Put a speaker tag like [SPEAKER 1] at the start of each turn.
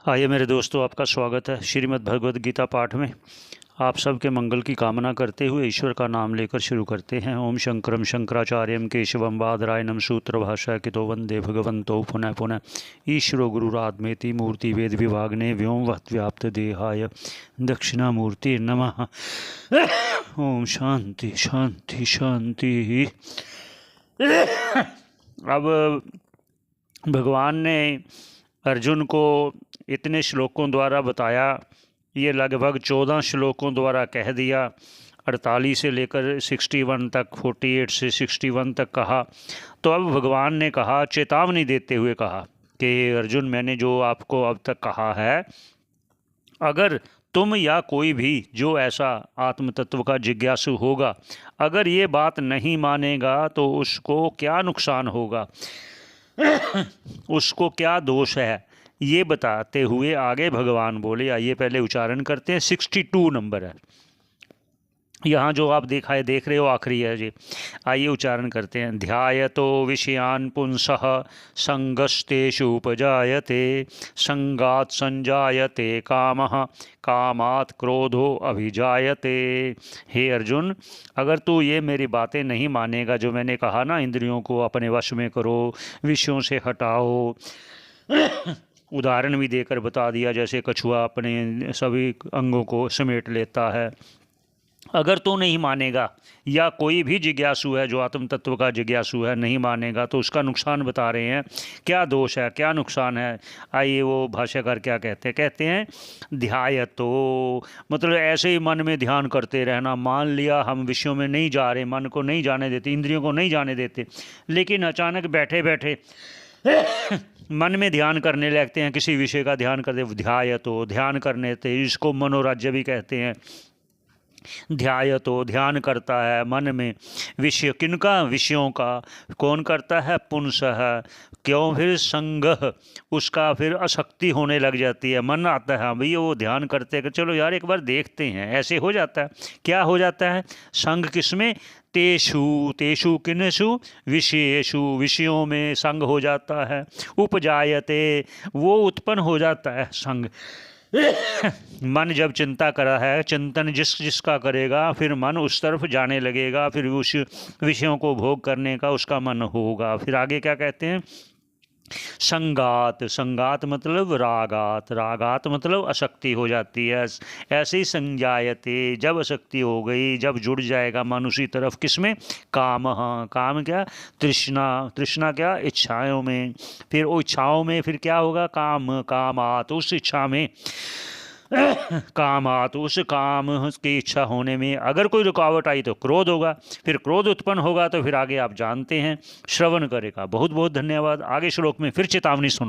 [SPEAKER 1] आइए मेरे दोस्तों, आपका स्वागत है श्रीमद् भगवद गीता पाठ में। आप सबके मंगल की कामना करते हुए ईश्वर का नाम लेकर शुरू करते हैं। ओम शंकरम शंकराचार्यम केशवम बादरायणम सूत्र भाषा कितो वंदे भगवंतो पुनः पुनः ईश्वरो गुरुरात्मेति मूर्ति वेद विभागने व्योमवत् व्याप्त देहाय दक्षिणामूर्ति नमः। ओम शांति शांति शांति। अब भगवान ने अर्जुन को इतने श्लोकों द्वारा बताया, ये लगभग 14 श्लोकों द्वारा कह दिया। 48 से लेकर 61 तक, 48 से 61 तक कहा। तो अब भगवान ने कहा, चेतावनी देते हुए कहा कि अर्जुन, मैंने जो आपको अब तक कहा है, अगर तुम या कोई भी जो ऐसा आत्म तत्व का जिज्ञासु होगा, अगर ये बात नहीं मानेगा तो उसको क्या नुकसान होगा, उसको क्या दोष है, ये बताते हुए आगे भगवान बोले। आइए पहले उच्चारण करते हैं। 62 नंबर है यहाँ, जो आप देख रहे हो आखिरी है जी। आइए उच्चारण करते हैं। ध्यायतो विषयान पुंसः संगस्तेषु उपजायते संगात संजायते कामः कामात् क्रोधो अभिजायते। हे अर्जुन, अगर तू ये मेरी बातें नहीं मानेगा, जो मैंने कहा ना, इंद्रियों को अपने वश में करो, विषयों से हटाओ, उदाहरण भी देकर बता दिया, जैसे कछुआ अपने सभी अंगों को समेट लेता है। अगर तू नहीं मानेगा, या कोई भी जिज्ञासु है जो आत्म तत्व का जिज्ञासु है नहीं मानेगा, तो उसका नुकसान बता रहे हैं। क्या दोष है, क्या नुकसान है। आइए वो भाष्यकार क्या कहते हैं ध्यायतो मतलब ऐसे ही मन में ध्यान करते रहना। मान लिया हम विषयों में नहीं जा रहे, मन को नहीं जाने देते, इंद्रियों को नहीं जाने देते, लेकिन अचानक बैठे बैठे मन में ध्यान करने लगते हैं, किसी विषय का ध्यान करते। ध्यायतो ध्यान करने थे, इसको मनोराज्य भी कहते हैं। ध्यायतो ध्यान करता है मन में, विषय किनका, विषयों का। कौन करता है, पुंसः। क्यों, फिर संगह, उसका फिर आसक्ति होने लग जाती है। मन आता है भैया, वो ध्यान करते हैं कि चलो यार एक बार देखते हैं, ऐसे हो जाता है। क्या हो जाता है, संग किसमें, तेषु तेषु किनेषु विषयेषु, विषयों में संग हो जाता है। उपजायते, वो उत्पन्न हो जाता है संग। मन जब चिंता कर रहा है, चिंतन जिसका करेगा, फिर मन उस तरफ जाने लगेगा, फिर उस विषयों को भोग करने का उसका मन होगा। फिर आगे क्या कहते हैं, संगात, संगात मतलब रागात, रागात मतलब आसक्ति हो जाती है। ऐसे ही संजायते, जब आसक्ति हो गई, जब जुड़ जाएगा मन उसी तरफ, किसमें, काम। हाँ, काम क्या, तृष्णा, तृष्णा क्या, इच्छाओं में। फिर वो इच्छाओं में फिर क्या होगा, काम, कामात, उस इच्छा में, कामात, उस काम की इच्छा होने में अगर कोई रुकावट आई तो क्रोध होगा, फिर क्रोध उत्पन्न होगा तो फिर आगे आप जानते हैं, श्रवण करेगा। बहुत बहुत धन्यवाद। आगे श्लोक में फिर चेतावनी सुनो।